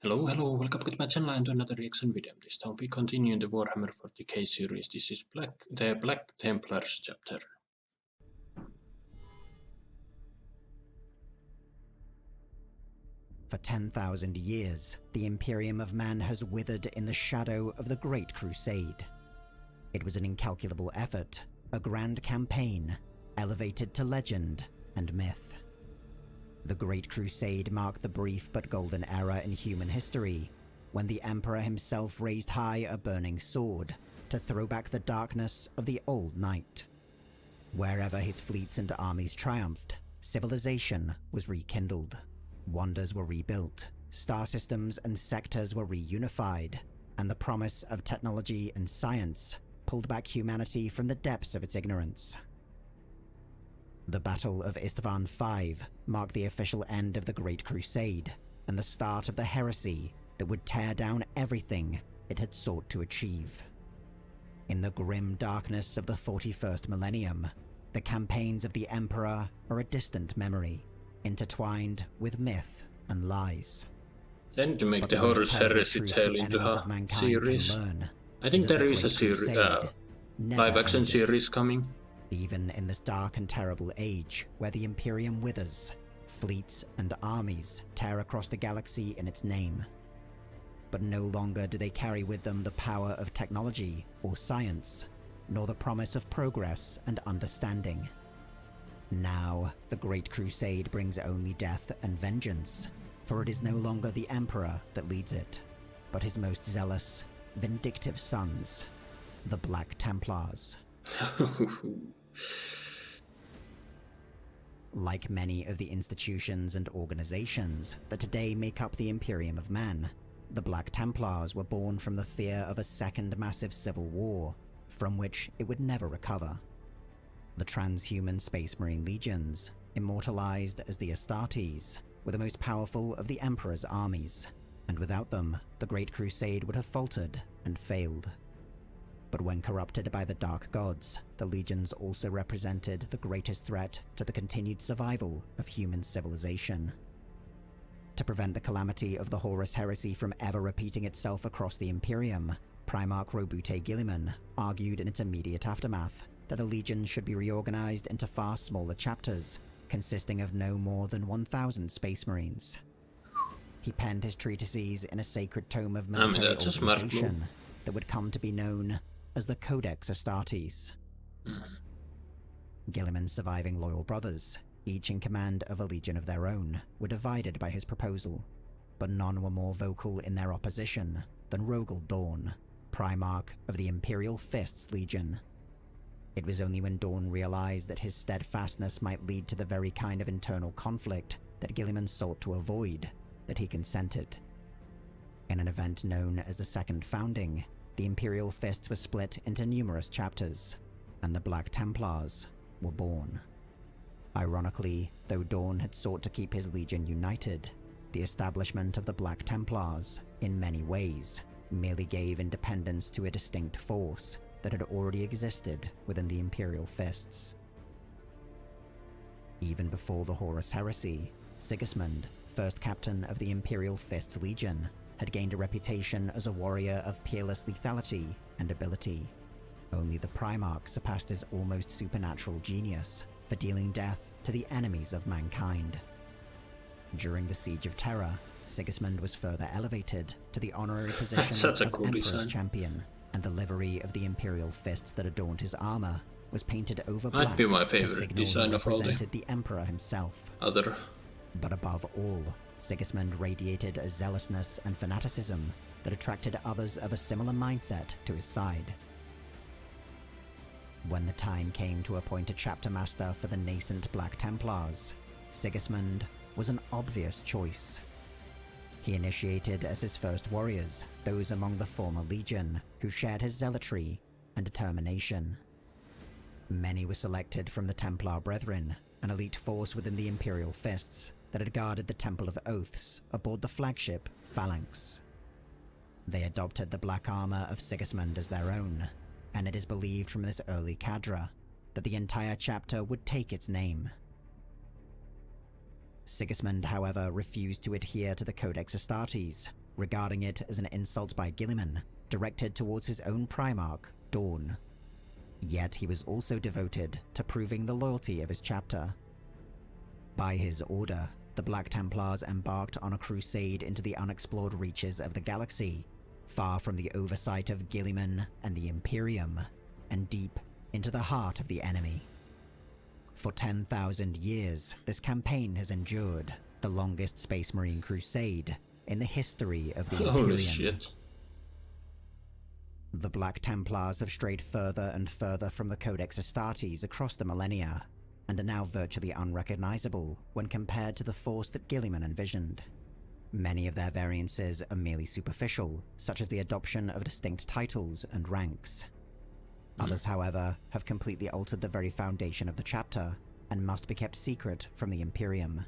Hello, welcome to my channel and to another reaction video. This time we continue the Warhammer 40k series. This is the Black Templars chapter. For 10,000 years, the Imperium of Man has withered in the shadow of the Great Crusade. It was an incalculable effort, a grand campaign, elevated to legend and myth. The Great Crusade marked the brief but golden era in human history, when the Emperor himself raised high a burning sword to throw back the darkness of the Old Night. Wherever his fleets and armies triumphed, civilization was rekindled. Wonders were rebuilt, star systems and sectors were reunified, and the promise of technology and science pulled back humanity from the depths of its ignorance. The Battle of Istvan V marked the official end of the Great Crusade, and the start of the heresy that would tear down everything it had sought to achieve. In the grim darkness of the 41st millennium, the campaigns of the Emperor are a distant memory, intertwined with myth and lies. Then to make But the most Horus terrible Heresy truth tale the into enemies a of mankind series. can learn I think is that there the is a Great Crusade never live action ended. series coming. Even in this dark and terrible age where the Imperium withers, fleets and armies tear across the galaxy in its name. But no longer do they carry with them the power of technology or science, nor the promise of progress and understanding. Now, the Great Crusade brings only death and vengeance, for it is no longer the Emperor that leads it, but his most zealous, vindictive sons, the Black Templars. Like many of the institutions and organizations that today make up the Imperium of Man, the Black Templars were born from the fear of a second massive civil war, from which it would never recover. The transhuman Space Marine legions, immortalized as the Astartes, were the most powerful of the Emperor's armies, and without them, the Great Crusade would have faltered and failed. But when corrupted by the Dark Gods, the legions also represented the greatest threat to the continued survival of human civilization. To prevent the calamity of the Horus Heresy from ever repeating itself across the Imperium, Primarch Robute Guilliman argued in its immediate aftermath that the legions should be reorganized into far smaller chapters, consisting of no more than 1,000 Space Marines. He penned his treatises in a sacred tome of military organization that would come to be known as the Codex Astartes. Guilliman's surviving loyal brothers, each in command of a legion of their own, were divided by his proposal, but none were more vocal in their opposition than Rogel Dawn, Primarch of the Imperial Fists Legion. It was only when Dawn realized that his steadfastness might lead to the very kind of internal conflict that Guilliman sought to avoid that he consented. In an event known as the Second Founding, the Imperial Fists were split into numerous chapters, and the Black Templars were born. Ironically, though Dawn had sought to keep his legion united, the establishment of the Black Templars, in many ways, merely gave independence to a distinct force that had already existed within the Imperial Fists. Even before the Horus Heresy, Sigismund, first captain of the Imperial Fists Legion, had gained a reputation as a warrior of peerless lethality and ability. Only the Primarch surpassed his almost supernatural genius for dealing death to the enemies of mankind. During the Siege of Terra, Sigismund was further elevated to the honorary position of Emperor's Champion, and the livery of the Imperial Fists that adorned his armor was painted over black. Might be my favorite design of all the Emperor himself. But above all, Sigismund radiated a zealousness and fanaticism that attracted others of a similar mindset to his side. When the time came to appoint a chapter master for the nascent Black Templars, Sigismund was an obvious choice. He initiated as his first warriors those among the former Legion who shared his zealotry and determination. Many were selected from the Templar Brethren, an elite force within the Imperial Fists that had guarded the Temple of Oaths aboard the flagship Phalanx. They adopted the black armor of Sigismund as their own, and it is believed from this early cadre that the entire chapter would take its name. Sigismund, however, refused to adhere to the Codex Astartes, regarding it as an insult by Guilliman, directed towards his own Primarch, Dawn. Yet he was also devoted to proving the loyalty of his chapter. By his order, the Black Templars embarked on a crusade into the unexplored reaches of the galaxy, far from the oversight of Guilliman and the Imperium, and deep into the heart of the enemy. For 10,000 years, this campaign has endured, the longest Space Marine crusade in the history of the Imperium. Holy shit. The Black Templars have strayed further and further from the Codex Astartes across the millennia, and are now virtually unrecognizable when compared to the force that Guilliman envisioned. Many of their variances are merely superficial, such as the adoption of distinct titles and ranks. Others, however, have completely altered the very foundation of the chapter, and must be kept secret from the Imperium.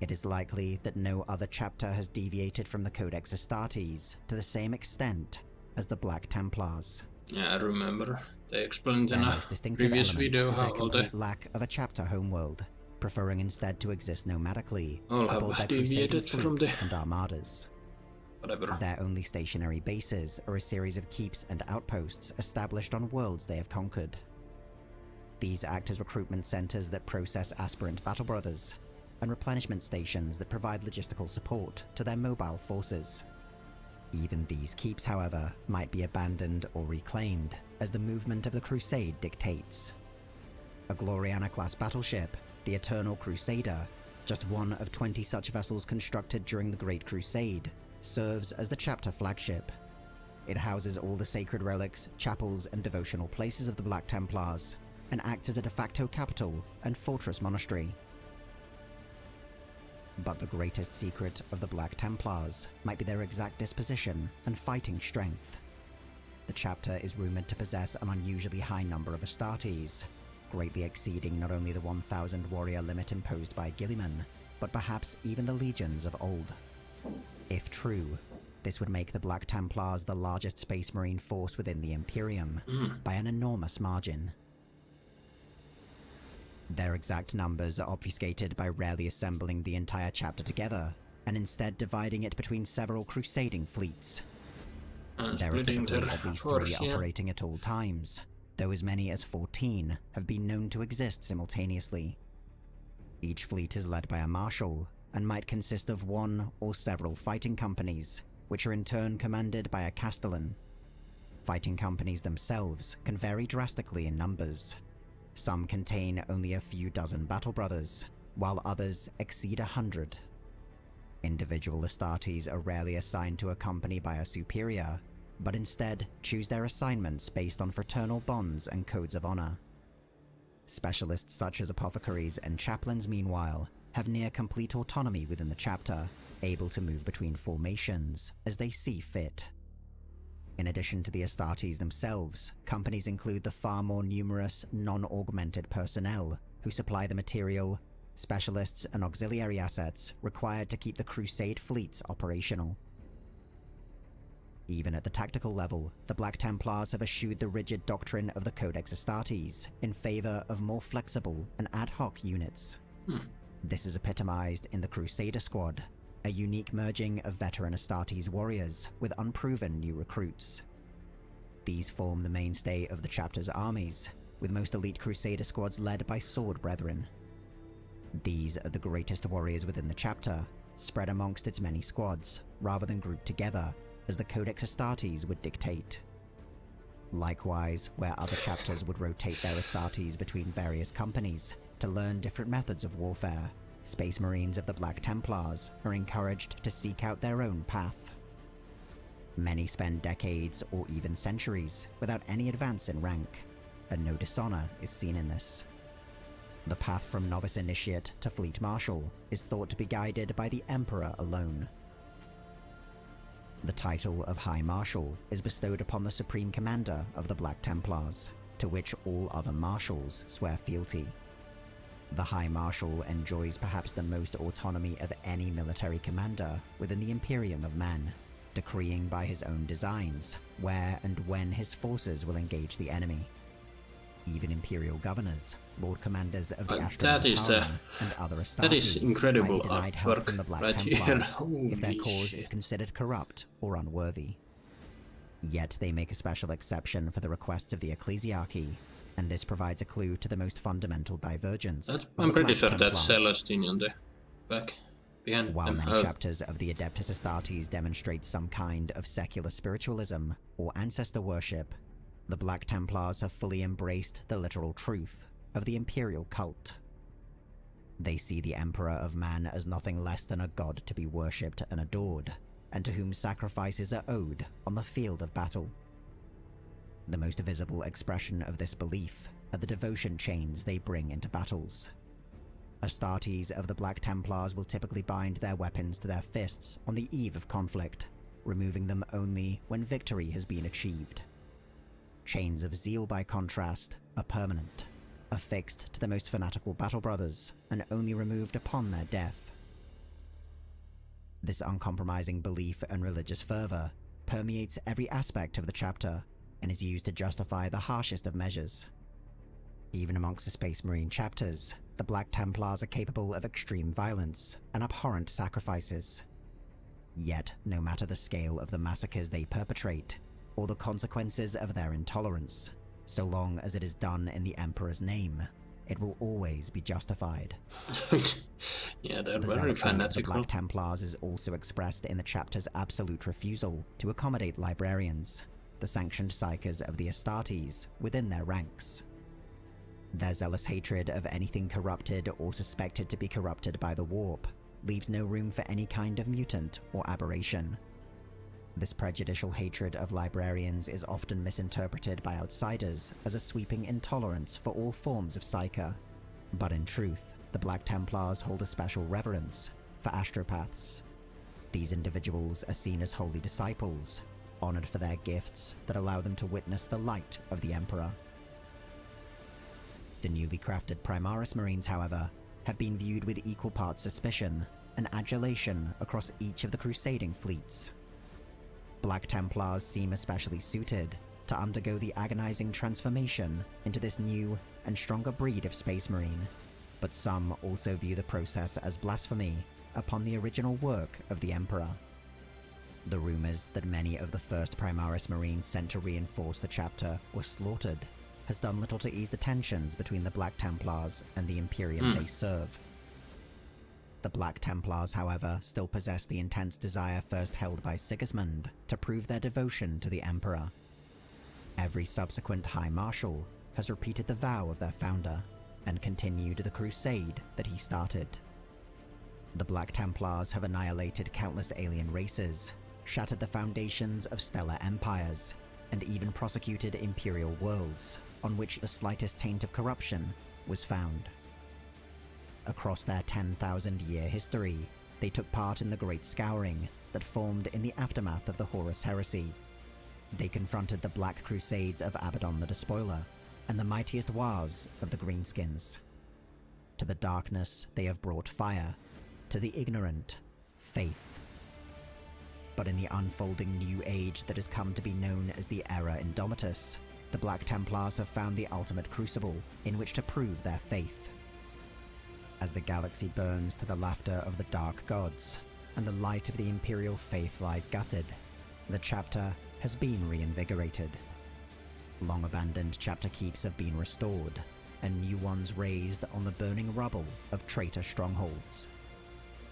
It is likely that no other chapter has deviated from the Codex Astartes to the same extent as the Black Templars. Yeah, I remember. They explained Their in a most distinctive previous element video is their how all complete lack of a chapter homeworld, preferring instead to exist nomadically all aboard have their crusading deviated from fleets the and armadas. whatever. Their only stationary bases are a series of keeps and outposts established on worlds they have conquered. These act as recruitment centers that process aspirant battle brothers, and replenishment stations that provide logistical support to their mobile forces. Even these keeps, however, might be abandoned or reclaimed, as the movement of the Crusade dictates. A Gloriana-class battleship, the Eternal Crusader, just one of 20 such vessels constructed during the Great Crusade, serves as the chapter flagship. It houses all the sacred relics, chapels, and devotional places of the Black Templars, and acts as a de facto capital and fortress monastery. But the greatest secret of the Black Templars might be their exact disposition and fighting strength. The chapter is rumored to possess an unusually high number of Astartes, greatly exceeding not only the 1,000 warrior limit imposed by Guilliman, but perhaps even the legions of old. If true, this would make the Black Templars the largest Space Marine force within the Imperium, by an enormous margin. Their exact numbers are obfuscated by rarely assembling the entire chapter together, and instead dividing it between several crusading fleets. There are typically at least 3 operating at all times, though as many as 14 have been known to exist simultaneously. Each fleet is led by a marshal, and might consist of one or several fighting companies, which are in turn commanded by a castellan. Fighting companies themselves can vary drastically in numbers. Some contain only a few dozen battle brothers, while others exceed 100. Individual Astartes are rarely assigned to a company by a superior, but instead choose their assignments based on fraternal bonds and codes of honor. Specialists such as apothecaries and chaplains, meanwhile, have near complete autonomy within the chapter, able to move between formations as they see fit. In addition to the Astartes themselves, companies include the far more numerous non-augmented personnel who supply the material, specialists, and auxiliary assets required to keep the Crusade fleets operational. Even at the tactical level, the Black Templars have eschewed the rigid doctrine of the Codex Astartes in favor of more flexible and ad hoc units. This is epitomized in the Crusader Squad, a unique merging of veteran Astartes warriors with unproven new recruits. These form the mainstay of the chapter's armies, with most elite Crusader squads led by sword brethren. These are the greatest warriors within the chapter, spread amongst its many squads, rather than grouped together, as the Codex Astartes would dictate. Likewise, where other chapters would rotate their Astartes between various companies to learn different methods of warfare, Space Marines of the Black Templars are encouraged to seek out their own path. Many spend decades or even centuries without any advance in rank, and no dishonor is seen in this. The path from novice initiate to fleet marshal is thought to be guided by the Emperor alone. The title of High Marshal is bestowed upon the Supreme Commander of the Black Templars, to which all other marshals swear fealty. The High Marshal enjoys perhaps the most autonomy of any military commander within the Imperium of Men, decreeing by his own designs where and when his forces will engage the enemy. Even imperial governors, lord commanders of the That is and other that is Astartes might incredible be denied help artwork from the Black right here. Templars if their Holy cause shit. is considered corrupt or unworthy. Yet they make a special exception for the requests of the ecclesiarchy, and this provides a clue to the most fundamental divergence. I'm pretty sure Templars. that's Celestine on the back behind While them. many chapters of the Adeptus Astartes demonstrate some kind of secular spiritualism or ancestor worship, the Black Templars have fully embraced the literal truth of the imperial cult. They see the Emperor of Man as nothing less than a god to be worshipped and adored, and to whom sacrifices are owed on the field of battle. The most visible expression of this belief are the devotion chains they bring into battles. Astartes of the Black Templars will typically bind their weapons to their fists on the eve of conflict, removing them only when victory has been achieved. Chains of zeal, by contrast, are permanent, affixed to the most fanatical battle brothers, and only removed upon their death. This uncompromising belief and religious fervor permeates every aspect of the chapter, and is used to justify the harshest of measures. Even amongst the Space Marine chapters, the Black Templars are capable of extreme violence and abhorrent sacrifices. Yet, no matter the scale of the massacres they perpetrate, or the consequences of their intolerance, so long as it is done in the Emperor's name, it will always be justified. Yeah, they're The very zealotry of the fanatical. Black Templars is also expressed in the chapter's absolute refusal to accommodate librarians, the sanctioned psychers of the Astartes, within their ranks. Their zealous hatred of anything corrupted or suspected to be corrupted by the warp leaves no room for any kind of mutant or aberration. This prejudicial hatred of librarians is often misinterpreted by outsiders as a sweeping intolerance for all forms of psyker, but in truth, the Black Templars hold a special reverence for astropaths. These individuals are seen as holy disciples, honored for their gifts that allow them to witness the light of the Emperor. The newly crafted Primaris Marines, however, have been viewed with equal parts suspicion and adulation across each of the crusading fleets. Black Templars seem especially suited to undergo the agonizing transformation into this new and stronger breed of Space Marine, but some also view the process as blasphemy upon the original work of the Emperor. The rumors that many of the first Primaris Marines sent to reinforce the chapter were slaughtered has done little to ease the tensions between the Black Templars and the Imperium they serve. The Black Templars, however, still possess the intense desire first held by Sigismund to prove their devotion to the Emperor. Every subsequent High Marshal has repeated the vow of their founder, and continued the crusade that he started. The Black Templars have annihilated countless alien races, shattered the foundations of stellar empires, and even prosecuted imperial worlds on which the slightest taint of corruption was found. Across their 10,000-year history, they took part in the Great Scouring that formed in the aftermath of the Horus Heresy. They confronted the Black Crusades of Abaddon the Despoiler, and the mightiest wars of the Greenskins. To the darkness they have brought fire, to the ignorant, faith. But in the unfolding new age that has come to be known as the Era Indomitus, the Black Templars have found the ultimate crucible in which to prove their faith. As the galaxy burns to the laughter of the dark gods, and the light of the Imperial faith lies gutted, the chapter has been reinvigorated. Long-abandoned chapter keeps have been restored, and new ones raised on the burning rubble of traitor strongholds.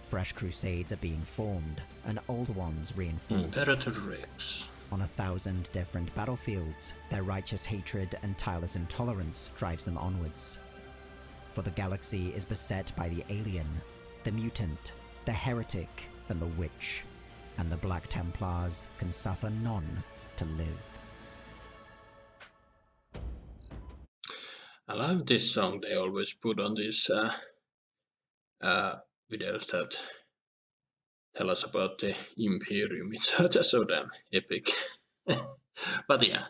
Fresh crusades are being formed, and old ones reinforced. Imperator Rex. On 1,000 different battlefields, their righteous hatred and tireless intolerance drives them onwards. For the galaxy is beset by the alien, the mutant, the heretic, and the witch, and the Black Templars can suffer none to live. I love this song they always put on these videos that tell us about the Imperium. It's just so damn epic. But yeah,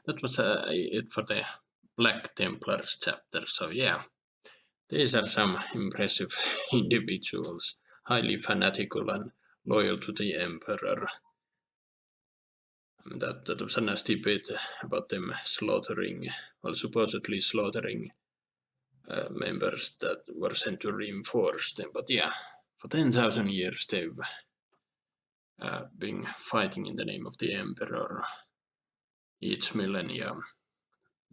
that was it for the Black Templars chapter. So yeah, these are some impressive individuals, highly fanatical and loyal to the Emperor. That was a nasty bit about them slaughtering, well, supposedly slaughtering members that were sent to reinforce them. But yeah, for 10,000 years they've been fighting in the name of the Emperor each millennium,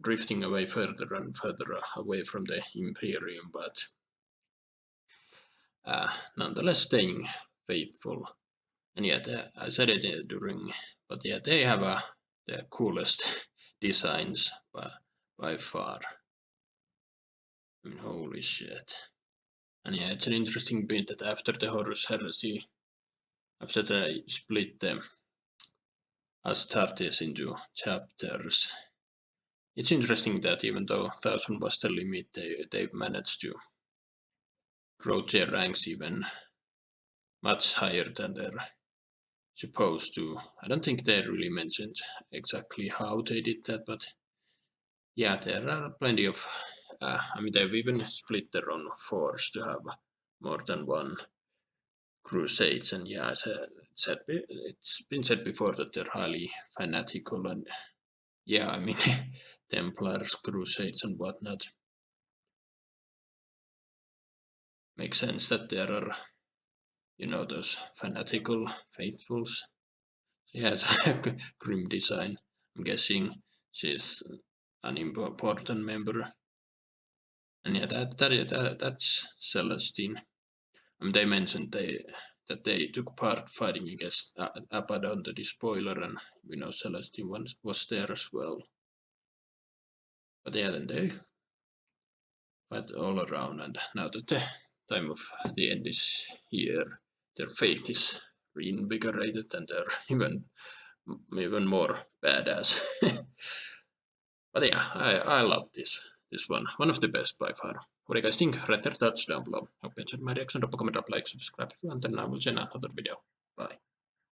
drifting away further and further away from the Imperium, but nonetheless staying faithful. And yet, I said it during, but yeah, they have the coolest designs by far. I mean, holy shit. And yeah, it's an interesting bit that after the Horus Heresy, after they split them Astartes into chapters, it's interesting that even though 1,000 was the limit, they've managed to grow their ranks even much higher than they're supposed to. I don't think they really mentioned exactly how they did that, but yeah, there are plenty of. I mean, they've even split their own force to have more than one crusades, and yeah, it's been said before that they're highly fanatical, and yeah, I mean, Templars, crusades, and whatnot. Makes sense that there are, those fanatical faithfuls. She has a grim design. I'm guessing she's an important member. And yeah, that's Celestine. They mentioned that they took part fighting against Abaddon the Despoiler, and we know Celestine was there as well. But yeah, then they fight all around, and now that the time of the end is here, their faith is reinvigorated, and they're even more badass. But yeah, I love this one. One of the best by far. What do you guys think? Write your thoughts down below. Hope you enjoyed my reaction. Drop a comment, drop a like, subscribe if you want, and I will see you in another video. Bye.